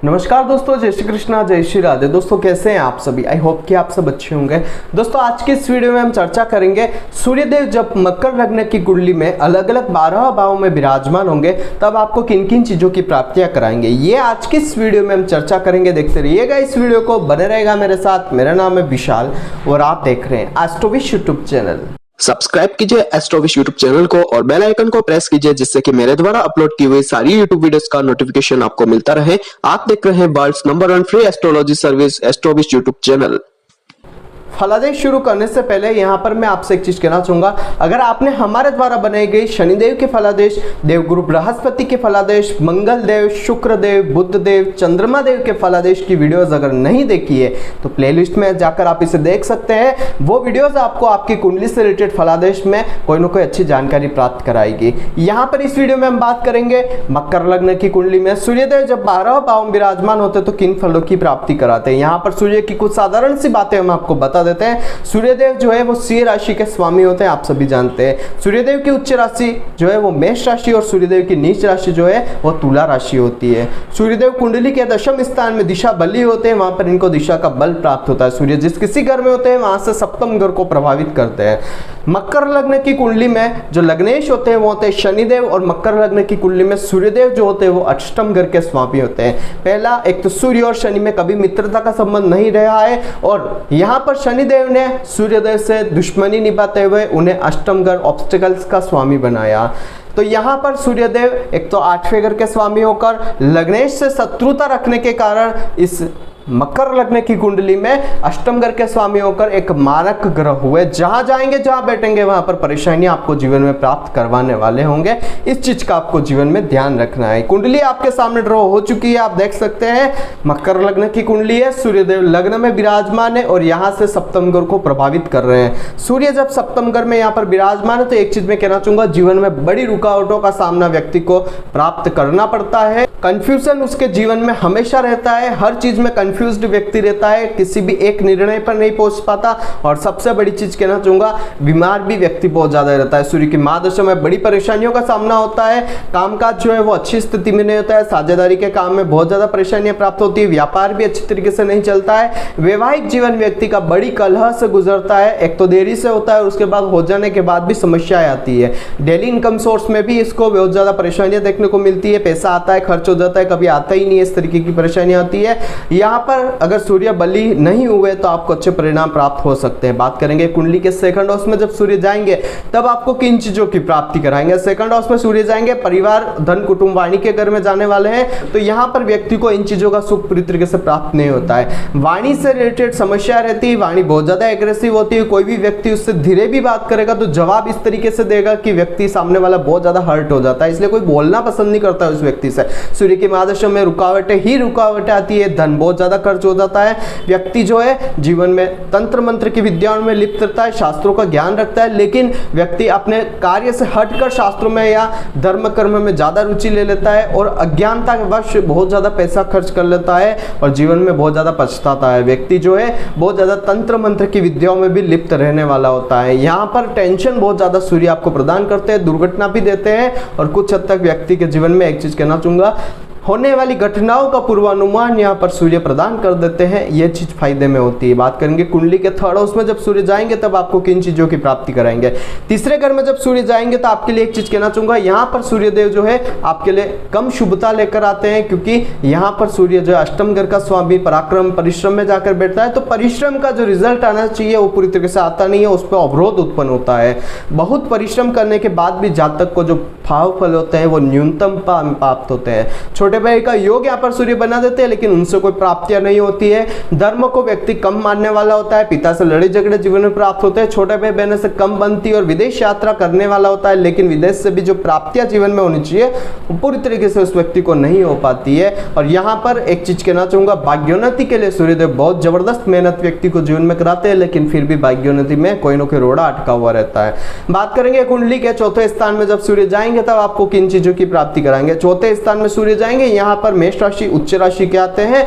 नमस्कार दोस्तों, जय श्री कृष्णा, जय श्री राधे। दोस्तों कैसे हैं आप सभी? आई होप कि आप सब अच्छे होंगे। दोस्तों आज की इस वीडियो में हम चर्चा करेंगे सूर्यदेव जब मकर लग्न की कुंडली में अलग अलग 12 भावों में विराजमान होंगे तब आपको किन किन चीजों की प्राप्तियां कराएंगे, ये आज की इस वीडियो में हम चर्चा करेंगे। देखते रहिएगा इस वीडियो को, बने रहेगा मेरे साथ। मेरा नाम है विशाल और आप देख रहे हैं एस्ट्रोविश यूट्यूब चैनल। सब्सक्राइब कीजिए एस्ट्रोविश यूट्यूब चैनल को और बेल आइकन को प्रेस कीजिए जिससे कि मेरे द्वारा अपलोड की हुई सारी यूट्यूब वीडियोस का नोटिफिकेशन आपको मिलता रहे। आप देख रहे हैं world's number 1 free astrology service Astrowish YouTube channel. फलादेश शुरू करने से पहले यहाँ पर मैं आपसे एक चीज कहना चाहूंगा, अगर आपने हमारे द्वारा बनाई गई शनिदेव के फलादेश, देवगुरु बृहस्पति के फलादेश, मंगल देव, शुक्र देव, बुध देव, चंद्रमा देव के फलादेश की वीडियोस अगर नहीं देखी है तो प्लेलिस्ट में जाकर आप इसे देख सकते हैं। वो वीडियोस आपको आपकी कुंडली से रिलेटेड फलादेश में कोई ना कोई अच्छी जानकारी प्राप्त कराएगी। यहाँ पर इस वीडियो में हम बात करेंगे मकर लग्न की कुंडली में सूर्यदेव जब 12 भाव में विराजमान होते तो किन फलों की प्राप्ति कराते हैं। यहाँ पर सूर्य की कुछ साधारण सी बातें हम आपको बता देते हैं। सूर्यदेव जो है वो सिंह राशि के स्वामी होते हैं, आप सभी जानते हैं। सूर्यदेव की उच्च राशि जो है वो मेष राशि और सूर्यदेव की नीच राशि जो है वो तुला राशि होती है। सूर्यदेव कुंडली के दशम स्थान में दिशा बली होते हैं, वहां पर इनको दिशा का बल प्राप्त होता है। सूर्य जिस किसी घर में होते हैं वहां से सप्तम घर को प्रभावित करते हैं। मकर लग्न की कुंडली में जो लग्नेश होते हैं वो होते हैं शनिदेव, और मकर लग्न की कुंडली में सूर्यदेव जो होते हैं वो अष्टम घर के स्वामी होते हैं। पहला, एक तो सूर्य और शनि में कभी मित्रता का संबंध नहीं रहा है और यहाँ पर शनिदेव ने सूर्यदेव से दुश्मनी निभाते हुए उन्हें अष्टम घर ऑब्स्टिकल्स का स्वामी बनाया। तो यहाँ पर सूर्यदेव एक तो 8वें घर के स्वामी होकर लग्नेश से शत्रुता रखने के कारण इस मकर लग्न की कुंडली में अष्टम घर के स्वामी होकर एक मारक ग्रह हुए। जहां जाएंगे, जहां बैठेंगे वहां पर परेशानियां आपको जीवन में प्राप्त करवाने वाले होंगे। इस चीज का आपको जीवन में ध्यान रखना है। कुंडली आपके सामने ड्रॉ हो चुकी है, आप देख सकते हैं मकर लग्न की कुंडली है। सूर्यदेव लग्न में विराजमान है और यहाँ से सप्तम घर को प्रभावित कर रहे हैं। सूर्य जब सप्तम घर में यहाँ पर विराजमान है तो एक चीज मैं कहना चाहूंगा, जीवन में बड़ी रुकावटों का सामना व्यक्ति को प्राप्त करना पड़ता है। कंफ्यूजन उसके जीवन में हमेशा रहता है, हर चीज में कंफ्यूज्ड व्यक्ति रहता है, किसी भी एक निर्णय पर नहीं पहुंच पाता और सबसे बड़ी चीज कहना चाहूंगा, बीमार भी व्यक्ति बहुत ज्यादा रहता है। सूर्य की महादशा में बड़ी परेशानियों का सामना होता है। कामकाज जो है वो अच्छी स्थिति में नहीं होता है, साझेदारी के काम में बहुत ज्यादा परेशानियां प्राप्त होती है, व्यापार भी अच्छी तरीके से नहीं चलता है। वैवाहिक जीवन व्यक्ति का बड़ी कलह से गुजरता है, एक तो देरी से होता है और उसके बाद हो जाने के बाद भी समस्याएं आती है। डेली इनकम सोर्स में भी इसको बहुत ज्यादा परेशानियां देखने को मिलती है, पैसा आता है खर्च हो जाता है, कभी आता ही नहीं है, इस तरीके की परेशानियां आती है। यहाँ पर अगर सूर्य बली नहीं हुए तो आपको अच्छे परिणाम प्राप्त हो सकते हैं। बात करेंगे कुंडली के सेकंड हाउस में जब सूर्य जाएंगे तब आपको किन चीजों की प्राप्ति कराएंगे। सेकंड हाउस में सूर्य जाएंगे, परिवार, धन, कुटुंब, वाणी के घर में जाने वाले हैं, तो यहाँ पर व्यक्ति को इन चीजों का सुख पूरी तरीके से प्राप्त नहीं होता है। वाणी से रिलेटेड समस्या रहती है, वाणी बहुत ज्यादा एग्रेसिव होती है। कोई भी व्यक्ति उससे धीरे भी बात करेगा तो जवाब इस तरीके से देगा कि व्यक्ति सामने वाला बहुत ज्यादा हर्ट हो जाता है, इसलिए कोई बोलना पसंद नहीं करता है उस व्यक्ति से। सूर्य की महादशा में रुकावटें ही रुकावटें आती है, धन बहुत ज्यादा खर्च हो जाता है। व्यक्ति जो है जीवन में तंत्र मंत्र की विद्याओं में लिप्त रहता है, शास्त्रों का ज्ञान रखता है, लेकिन व्यक्ति अपने कार्य से हटकर शास्त्रों में या धर्म कर्म में ज्यादा रुचि ले लेता है और अज्ञानता के वश बहुत ज्यादा पैसा खर्च कर लेता है और जीवन में बहुत ज्यादा पछताता है। व्यक्ति जो है बहुत ज्यादा तंत्र मंत्र की विद्याओं में भी लिप्त रहने वाला होता है। यहाँ पर टेंशन बहुत ज्यादा सूर्य आपको प्रदान करते हैं, दुर्घटना भी देते हैं और कुछ हद तक व्यक्ति के जीवन में एक चीज कहना चाहूंगा, होने वाली घटनाओं का पूर्वानुमान यहाँ पर सूर्य प्रदान कर देते हैं। यह चीज फायदे में होती है। बात करेंगे कुंडली के थर्ड हाउस में जब सूर्य जाएंगे तब आपको किन चीजों की प्राप्ति कराएंगे। तीसरे घर में जब सूर्य जाएंगे तो आपके लिए एक चीज कहना चाहूंगा, यहाँ पर सूर्यदेव जो है आपके लिए कम शुभता लेकर आते हैं, क्योंकि यहाँ पर सूर्य जो अष्टम घर का स्वामी पराक्रम परिश्रम में जाकर बैठता है, तो परिश्रम का जो रिजल्ट आना चाहिए वो पूरी तरीके से आता नहीं है, उस पर अवरोध उत्पन्न होता है। बहुत परिश्रम करने के बाद भी जातक को जो भाव फल होते हैं वो न्यूनतम प्राप्त होते हैं। छोटे भाई का योग यहाँ पर सूर्य बना देते हैं, लेकिन उनसे कोई प्राप्तियां नहीं होती है। धर्म को व्यक्ति कम मानने वाला होता है, पिता से लड़े झगड़े जीवन में प्राप्त होते हैं, छोटे भाई बहनों से कम बनती है और विदेश यात्रा करने वाला होता है, लेकिन विदेश से भी जो प्राप्तियां जीवन में होनी चाहिए वो पूरी तरीके से उस व्यक्ति को नहीं हो पाती है। और यहाँ पर एक चीज कहना चाहूंगा, भाग्योन्नति के लिए सूर्यदेव बहुत जबरदस्त मेहनत व्यक्ति को जीवन में कराते हैं, लेकिन फिर भी भाग्योन्नति में कोई ना कोई रोड़ा अटका हुआ रहता है। बात करेंगे कुंडली के चौथे स्थान में जब सूर्य जाएंगे तब आपको किन चीजों की प्राप्ति कराएंगे। चौथे स्थान में सूर्य जाएंगे, यहाँ पर मेष राशि उच्च राशि के आते हैं।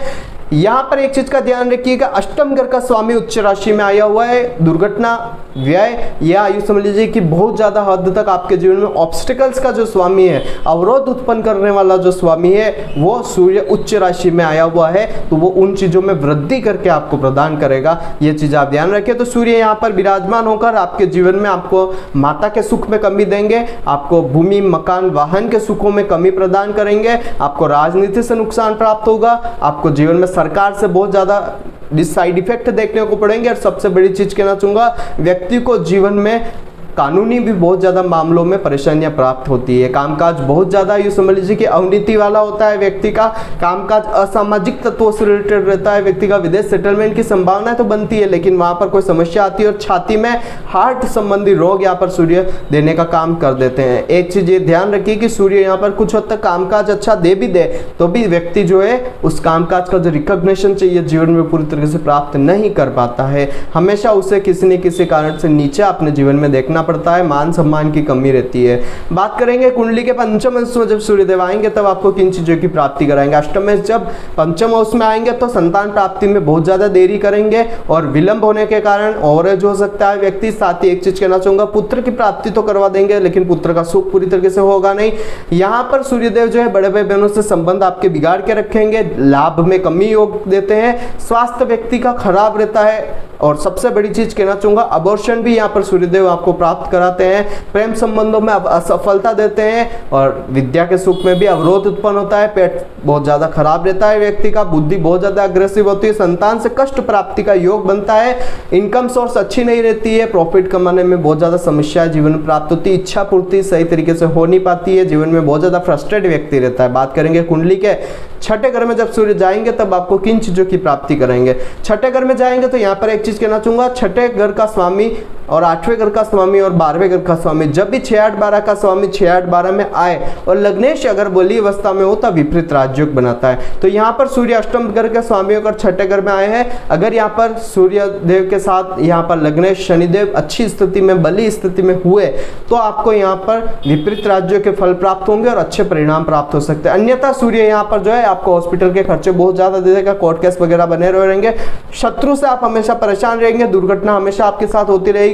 यहाँ पर एक चीज का ध्यान रखिएगा, अष्टम घर का स्वामी उच्च राशि में आया हुआ है, दुर्घटना, व्यय या यूं समझ लीजिए कि बहुत ज्यादा हद तक आपके जीवन में ऑब्स्टिकल्स का जो स्वामी है, अवरोध उत्पन्न करने वाला जो स्वामी है, वो सूर्य उच्च राशि में आया हुआ है, तो वो उन चीजों में वृद्धि करके आपको प्रदान करेगा। ये चीज आप ध्यान रखें। तो सूर्य यहाँ पर विराजमान होकर आपके जीवन में आपको माता के सुख में कमी देंगे, आपको भूमि, मकान, वाहन के सुखों में कमी प्रदान करेंगे, आपको राजनीति से नुकसान प्राप्त होगा, आपको जीवन में सरकार से बहुत ज्यादा साइड इफेक्ट देखने को पड़ेंगे, और सबसे बड़ी चीज कहना चाहूंगा, व्यक्ति को जीवन में कानूनी भी बहुत ज़्यादा मामलों में परेशानियां प्राप्त होती है। कामकाज बहुत ज़्यादा यूँ समझ लीजिए कि अवनीति वाला होता है व्यक्ति का, कामकाज असामाजिक तत्वों से रिलेटेड रहता है व्यक्ति का, विदेश सेटलमेंट की संभावना तो बनती है, लेकिन वहाँ पर कोई समस्या आती है और छाती में हार्ट संबंधी रोग यहाँ पर सूर्य देने का काम कर देते हैं। एक चीज़ ये ध्यान रखिए कि सूर्य यहाँ पर कुछ हद तक कामकाज अच्छा दे भी दे तो भी व्यक्ति जो है उस कामकाज का जो रिकॉग्निशन चाहिए जीवन में पूरी तरीके से प्राप्त नहीं कर पाता है, हमेशा उसे किसी न किसी कारण से नीचे अपने जीवन में देखना पड़ता है, मान सम्मान की कमी रहती है। बात करेंगे कुंडली के पंचम अंश में जब सूर्यदेव आएंगे तब आपको किन चीजों की प्राप्ति कराएंगे। अष्टम में जब पंचम अंश में आएंगे तो संतान प्राप्ति में बहुत ज्यादा देरी करेंगे और विलंब होने के कारण ओवरेज हो सकता है व्यक्ति। साथ ही एक चीज कहना चाहूंगा, पुत्र की प्राप्ति तो करवा देंगे लेकिन पुत्र का सुख पूरी तरीके से होगा नहीं। यहाँ पर सूर्यदेव जो है बड़े भाई बहनों से संबंध आपके बिगाड़ के रखेंगे, लाभ में कमी योग देते हैं, स्वास्थ्य व्यक्ति का खराब रहता है, और सबसे बड़ी चीज कहना चाहूंगा, अबॉर्शन भी यहाँ पर सूर्यदेव आपको प्राप्त कराते हैं, प्रेम संबंधों में असफलता देते हैं, और विद्या के सुख में भी अवरोध उत्पन्न होता है, पेट बहुत ज्यादा खराब रहता है व्यक्ति का, बुद्धि बहुत ज्यादा अग्रेसिव होती है, संतान से कष्ट प्राप्ति का योग बनता है, इनकम सोर्स अच्छी नहीं रहती है, प्रॉफिट कमाने में बहुत ज्यादा समस्या जीवन में प्राप्त होती है, इच्छा पूर्ति सही तरीके से हो नहीं पाती है, जीवन में बहुत ज्यादा फ्रस्ट्रेट व्यक्ति रहता है। बात करेंगे कुंडली के छठे घर में जब सूर्य जाएंगे तब आपको किन चीजों की प्राप्ति कराएंगे। छठे घर में जाएंगे तो यहाँ पर एक चीज कहना चाहूंगा, छठे घर का स्वामी और आठवें घर का स्वामी और 12वें घर का स्वामी, जब भी 6 8 12 का स्वामी 6 8 12 में आए और लग्नेश अगर बली अवस्था में हो तब विपरीत राजयोग बनाता है। तो यहाँ पर सूर्य अष्टम घर के स्वामी होकर छठे घर में आए हैं, अगर यहाँ पर सूर्य देव के साथ यहाँ पर लग्नेश शनिदेव अच्छी स्थिति में, बली स्थिति में हुए तो आपको यहाँ पर विपरीत राज्यों के फल प्राप्त होंगे और अच्छे परिणाम प्राप्त हो सकते हैं। अन्यथा सूर्य यहाँ पर जो है आपको हॉस्पिटल के खर्चे बहुत ज्यादा दे देगा, कोर्ट केस वगैरह बने रहेंगे, शत्रु से आप हमेशा परेशान रहेंगे, दुर्घटना हमेशा आपके साथ होती रहेगी।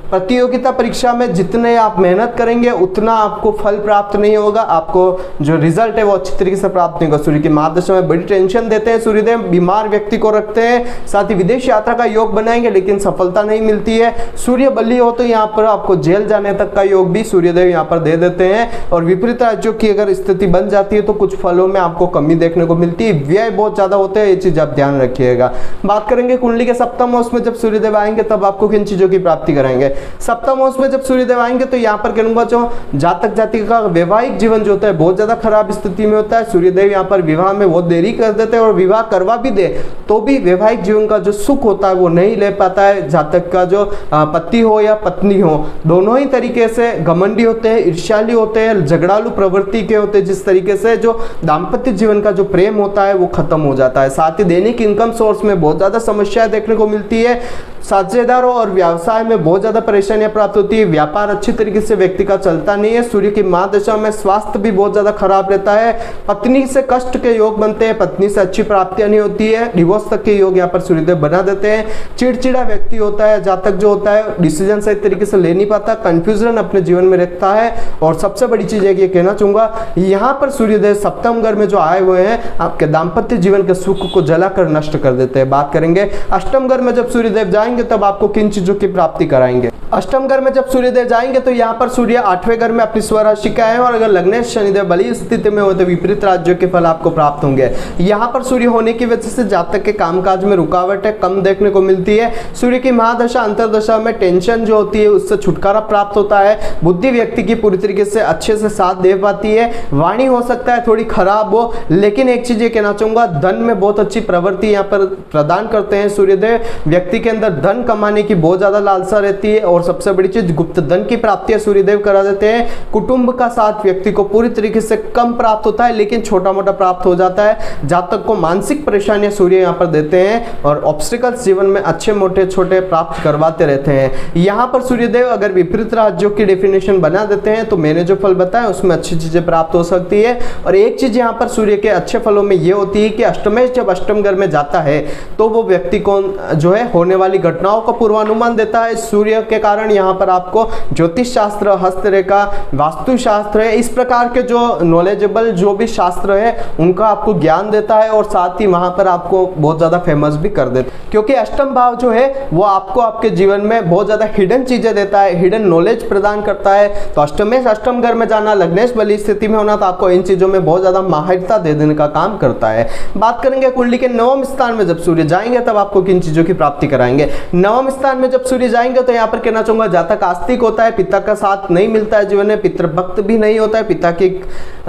प्रतियोगिता परीक्षा में जितने आप मेहनत करेंगे उतना आपको फल प्राप्त नहीं होगा, आपको जो रिजल्ट है वो अच्छी तरीके से प्राप्त नहीं होगा। सूर्य की महादशा में बड़ी टेंशन देते हैं सूर्यदेव, बीमार व्यक्ति को रखते हैं, साथ ही विदेश यात्रा का योग बनाएंगे लेकिन सफलता नहीं मिलती है। सूर्य बली हो तो यहाँ पर आपको जेल जाने तक का योग भी सूर्यदेव यहाँ पर दे देते हैं, और विपरीत राज्यों की अगर स्थिति बन जाती है तो कुछ फलों में आपको कमी देखने को मिलती है, व्यय बहुत ज्यादा होते हैं, ये चीज आप ध्यान रखिएगा। बात करेंगे कुंडली के सप्तम हाउस में जब सूर्यदेव आएंगे तब आपको किन चीजों की प्राप्ति कराएंगे। सप्तम हाउस में जब सूर्यदेव आएंगे तो यहाँ पर कहूंगा जो जातक जातिका का वैवाहिक जीवन जो होता है बहुत ज्यादा खराब स्थिति में होता है। सूर्यदेव यहाँ पर विवाह में बहुत देरी कर देते हैं और विवाह करवा भी दे तो भी वैवाहिक जीवन का जो सुख होता है वो नहीं ले पाता है। जातक का जो पति हो या पत्नी हो दोनों ही तरीके से घमंडी होते हैं, ईर्ष्यालु होते हैं, झगड़ालू प्रवृत्ति के होते हैं, जिस तरीके से जो दाम्पत्य जीवन का जो प्रेम होता है वो खत्म हो जाता है। साथ ही दैनिक इनकम सोर्स में बहुत ज्यादा समस्याएं देखने को मिलती है, साझेदारों और व्यवसाय में बहुत ज्यादा परेशानियां प्राप्त होती है, व्यापार अच्छी तरीके से व्यक्ति का चलता नहीं है। सूर्य की महादशा में स्वास्थ्य भी बहुत ज्यादा खराब रहता है, पत्नी से कष्ट के योग बनते हैं, पत्नी से अच्छी प्राप्तियां नहीं होती है, डिवोर्स तक के योग यहाँ पर सूर्यदेव बना देते हैं। चिड़चिड़ा व्यक्ति होता है, जातक जो होता है डिसीजन सही तरीके से ले नहीं पाता, कंफ्यूजन अपने जीवन में रखता है, और सबसे बड़ी चीज है कि कहना चाहूंगा यहाँ पर सूर्यदेव सप्तम घर में जो आए हुए हैं आपके दाम्पत्य जीवन के सुख को जलाकर नष्ट कर देते हैं। बात करेंगे अष्टम घर में जब सूर्यदेव जाएंगे तब आपको किन चीजों की प्राप्ति कराएंगे। अष्टम घर में जब सूर्यदेव जाएंगे तो यहाँ पर सूर्य 8वें घर में अपनी स्वराशि का है, और अगर लग्नेश शनिदेव बली स्थिति में हो तो विपरीत राज्यों के फल आपको प्राप्त होंगे। यहाँ पर सूर्य होने की वजह से जातक के कामकाज में रुकावटें कम देखने को मिलती है। सूर्य की महादशा अंतरदशा में टेंशन जो होती है उससे छुटकारा प्राप्त होता है, बुद्धि व्यक्ति की पूरी तरीके से अच्छे से साथ दे पाती है, वाणी हो सकता है थोड़ी खराब हो, लेकिन एक चीज ये कहना चाहूंगा धन में बहुत अच्छी प्रवृत्ति यहाँ पर प्रदान करते हैं सूर्यदेव। व्यक्ति के अंदर धन कमाने की बहुत ज्यादा लालसा रहती है, और सबसे बड़ी चीज गुप्त धन की प्राप्ति सूर्यदेव करा देते हैं। कुटुंब का साथ व्यक्ति को पूरी तरीके से कम प्राप्त होता है, लेकिन छोटा मोटा प्राप्त हो जाता है। जातक को मानसिक परेशानियां सूर्य यहाँ पर देते हैं और ऑब्स्टिकल्स जीवन में अच्छे मोटे छोटे प्राप्त करवाते रहते हैं। यहाँ पर सूर्यदेव अगर विपरीत राज्यों की डेफिनेशन बना देते हैं तो मैंने जो फल बताया उसमें अच्छी चीजें प्राप्त हो सकती है। और एक चीज यहाँ पर सूर्य के अच्छे फलों में ये होती है कि अष्टमेश जब अष्टम घर में जाता है तो वो व्यक्ति को जो है होने वाली घटनाओं का पूर्वानुमान देता है। सूर्य के कारण यहाँ पर आपको ज्योतिष शास्त्र, हस्तरेखा, वास्तुशास्त्र है, इस प्रकार के जो नॉलेजेबल जो भी शास्त्र है उनका आपको ज्ञान देता है और साथ ही वहां पर आपको बहुत ज्यादा फेमस भी कर देता है, क्योंकि अष्टम भाव जो है वो आपको आपके जीवन में बहुत ज्यादा हिडन चीजें देता है, हिडन नॉलेज प्रदान करता है। तो अष्टमेश अष्टम घर में जाना, लग्नेश बली स्थिति में होना तो आपको इन चीजों में बहुत ज्यादा माहिरता दे देने का काम करता है। बात करेंगे कुंडली के नवम स्थान में जब सूर्य जाएंगे तब आपको किन चीजों की प्राप्ति कराएंगे। नवम स्थान में जब सूर्य जाएंगे तो यहाँ पर कहना चाहूंगा जातक आस्तिक होता है, पिता का साथ नहीं मिलता है जीवन में, पितृभक्त भी नहीं होता है, पिता की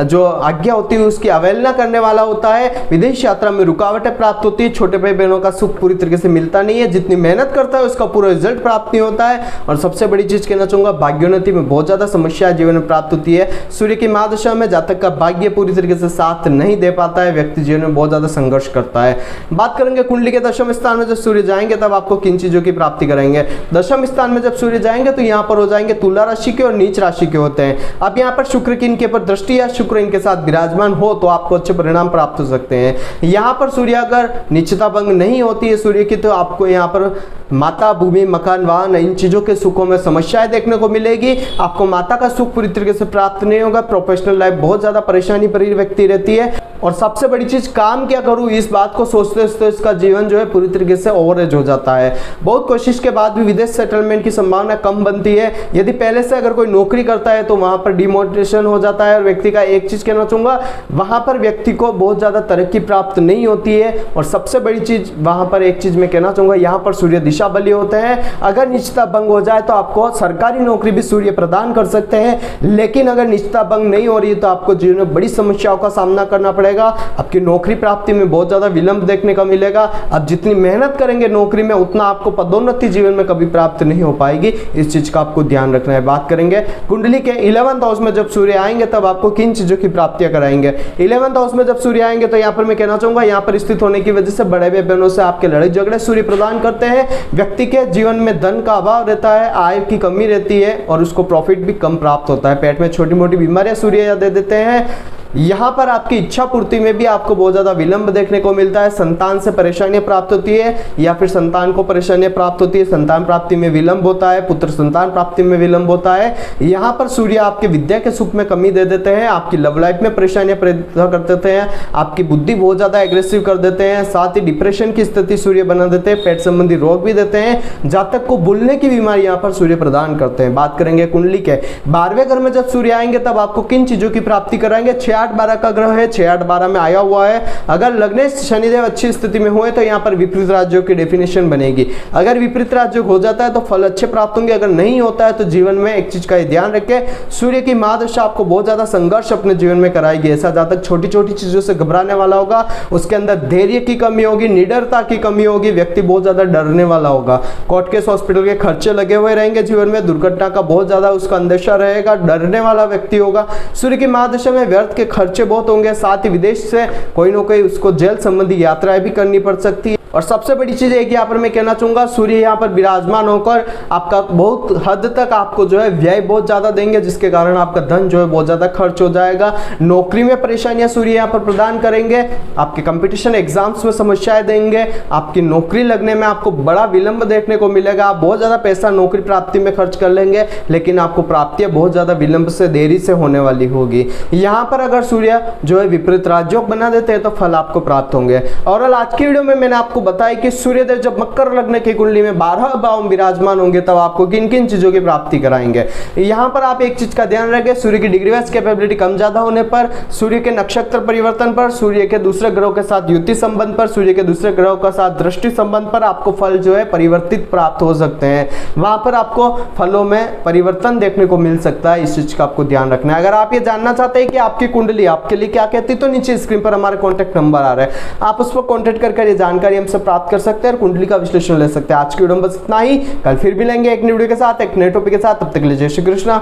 जो आज्ञा होती है उसकी अवहेलना करने वाला होता है, विदेश यात्रा में रुकावटें प्राप्त होती है, छोटे भाई बहनों का सुख पूरी तरीके से मिलता नहीं है, जितनी मेहनत करता है उसका पूरा रिजल्ट प्राप्त नहीं होता है। और सबसे बड़ी चीज कहना चाहूंगा भाग्योन्नति में बहुत ज्यादा समस्या जीवन में प्राप्त होती है। सूर्य की महादशा में जातक का भाग्य पूरी तरीके से साथ नहीं दे पाता है, व्यक्ति जीवन में बहुत ज्यादा संघर्ष करता है। बात करेंगे कुंडली के दशम स्थान में जब सूर्य जाएंगे तब आपको किन चीजों की प्राप्ति कराएंगे। दशम स्थान में जब सूर्य जाएंगे तो यहाँ पर हो जाएंगे तुला राशि के और नीच राशि के होते हैं। अब यहाँ पर शुक्र की इनके पर दृष्टि या शुक्र इनके साथ विराजमान हो तो आपको अच्छे परिणाम प्राप्त हो सकते हैं। यहाँ पर सूर्य अगर निश्चिता भंग नहीं होती है सूर्य की तो आपको यहाँ पर माता, भूमि, मकान, वाहन इन चीजों के सुखों में समस्याएं देखने को मिलेगी। आपको माता का सुख पूरी तरीके से प्राप्त नहीं होगा। प्रोफेशनल लाइफ बहुत ज्यादा परेशानी भरी व्यक्ति रहती है। और सबसे बड़ी चीज काम क्या करूं इस बात को सोचते सोचते इसका जीवन जो है पूरी तरीके से ओवरेज हो जाता है। बहुत कोशिश के बाद भी विदेश सेटलमेंट की संभावना कम बनती है। यदि पहले से अगर कोई नौकरी करता है तो वहां पर डिमोटिवेशन हो जाता है और व्यक्ति का एक चीज कहना चाहूंगा वहां पर व्यक्ति को बहुत ज्यादा तरक्की प्राप्त नहीं होती है। और सबसे बड़ी चीज वहां पर एक चीज मैं कहना चाहूंगा यहाँ पर सूर्य दिशा बली होते हैं। अगर निश्चिता भंग हो जाए तो आपको सरकारी नौकरी भी सूर्य प्रदान कर सकते हैं, लेकिन अगर निश्चिता भंग नहीं हो रही है तो आपको जीवन में बड़ी समस्याओं का सामना करना पड़ेगा। आपकी नौकरी प्राप्ति में बहुत ज्यादा विलंब देखने का मिलेगा। आप जितनी मेहनत करेंगे नौकरी में उतना आपको पदोन्नति जीवन में कभी प्राप्त नहीं हो पाएगी। इस चीज का आपको ध्यान रखना है। बात करेंगे कुंडली के 11th हाउस में जब सूर्य आएंगे तब आपको किन चीजों की प्राप्तियां कराएंगे। 11th हाउस में जब सूर्य आएंगे तो यहाँ पर मैं कहना चाहूंगा यहाँ पर स्थित होने की वजह से बड़े भाई बहनों से आपके लड़ाई झगड़े सूर्य प्रदान करते हैं। व्यक्ति के जीवन में धन का अभाव रहता है, आय की कमी रहती है और उसको प्रॉफिट भी कम प्राप्त होता है। पेट में छोटी मोटी बीमारियां सूर्य दे देते हैं। यहाँ पर आपकी इच्छा पूर्ति में भी आपको बहुत ज्यादा विलंब देखने को मिलता है। संतान से परेशानियां प्राप्त होती है या फिर संतान को परेशानियां प्राप्त होती है। संतान प्राप्ति में विलंब होता है, पुत्र संतान प्राप्ति में विलंब होता है। यहाँ पर सूर्य आपके विद्या के सुख में कमी दे देते हैं, आपकी लव लाइफ में परेशानियां पैदा कर देते हैं, आपकी बुद्धि बहुत ज्यादा एग्रेसिव कर देते हैं, साथ ही डिप्रेशन की स्थिति सूर्य बना देते हैं, पेट संबंधी रोग भी देते हैं, जातक को भूलने की बीमारी यहाँ पर सूर्य प्रदान करते हैं। बात करेंगे कुंडली के 12वें घर में जब सूर्य आएंगे तब आपको किन चीजों की प्राप्ति कराएंगे। 6-8-12 का ग्रह है, 6-8-12 में आया हुआ है। अगर लग्नेश शनिदेव अच्छी स्थिति में हुए तो यहाँ पर विपरीत राज्यों की डेफिनेशन बनेगी। अगर विपरीत राज्य हो जाता है तो फल अच्छे प्राप्त होंगे, अगर नहीं होता है तो जीवन में एक चीज का ध्यान रखें, सूर्य की महादशा आपको बहुत ज्यादा संघर्ष अपने जीवन में कराएगी। ऐसा जातक छोटी छोटी चीजों से घबराने वाला होगा, उसके अंदर धैर्य की कमी होगी, निडरता की कमी होगी, व्यक्ति बहुत ज्यादा डरने वाला होगा, कोर्ट केस हॉस्पिटल के खर्चे लगे हुए रहेंगे, जीवन में दुर्घटना का बहुत ज्यादा उसका अंदेशा रहेगा, डरने वाला व्यक्ति होगा। सूर्य की महादशा में व्यर्थ के खर्चे बहुत होंगे, साथ ही विदेश से कोई ना कोई उसको जेल संबंधी यात्राएं भी करनी पड़ सकती है। और सबसे बड़ी चीज है कि यहाँ पर मैं कहना चाहूंगा सूर्य यहाँ पर विराजमान होकर आपका बहुत हद तक आपको जो है व्यय बहुत ज्यादा देंगे, जिसके कारण आपका धन जो है बहुत ज्यादा खर्च हो जाएगा। नौकरी में परेशानियां सूर्य यहाँ पर प्रदान करेंगे, आपके कंपटीशन एग्जाम्स में समस्याएं देंगे, आपकी नौकरी लगने में आपको बड़ा विलंब देखने को मिलेगा। आप बहुत ज्यादा पैसा नौकरी प्राप्ति में खर्च कर लेंगे, लेकिन आपको प्राप्तियां बहुत ज्यादा विलंब से, देरी से होने वाली होगी। यहाँ पर अगर सूर्य जो है विपरीत राजयोग बना देते हैं तो फल आपको प्राप्त होंगे। और आज की वीडियो में मैंने आपको बताया कि सूर्यदेव जब मकर लग्न की कुंडली में 12 भाव में विराजमान होंगे तब आपको किन किन चीजों की प्राप्ति कराएंगे। यहाँ पर आप एक चीज का ध्यान रखें, सूर्य की डिग्री वाइज कैपेबिलिटी कम ज्यादा होने पर, सूर्य के नक्षत्र परिवर्तन पर, सूर्य के दूसरे ग्रहों के साथ युति संबंध पर, सूर्य के दूसरे ग्रहों के साथ दृष्टि संबंध पर आपको फल जो है परिवर्तित प्राप्त हो सकते हैं। वहां पर आपको फलों में परिवर्तन देखने को मिल सकता है। इस चीज का आपको ध्यान रखना है। अगर आप ये जानना चाहते हैं कि आपकी कुंडली आपके लिए क्या कहती है तो नीचे स्क्रीन पर हमारे कॉन्टेक्ट नंबर आ रहा है, आप उस पर कॉन्टेक्ट करके ये जानकारी हमसे से प्राप्त कर सकते हैं और कुंडली का विश्लेषण ले सकते हैं। आज की वीडियो में बस इतना ही, कल फिर भी लेंगे एक नई वीडियो के साथ, एक नए टॉपिक के साथ। तब तक के लिए जय श्री कृष्णा,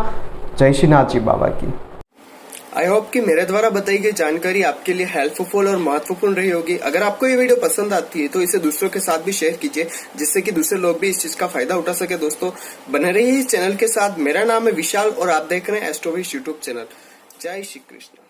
जय श्री नाथ जी बाबा की। आई होप कि मेरे द्वारा बताई गई जानकारी आपके लिए हेल्पफुल और महत्वपूर्ण रही होगी। अगर आपको ये वीडियो पसंद आती है तो इसे दूसरों के साथ भी शेयर कीजिए, जिससे कि दूसरे लोग भी इस चीज का फायदा उठा सके। दोस्तों बने रहिए इस चैनल के साथ। मेरा नाम है विशाल और आप देख रहे हैं एस्ट्रोविश यूट्यूब चैनल। जय श्री कृष्ण।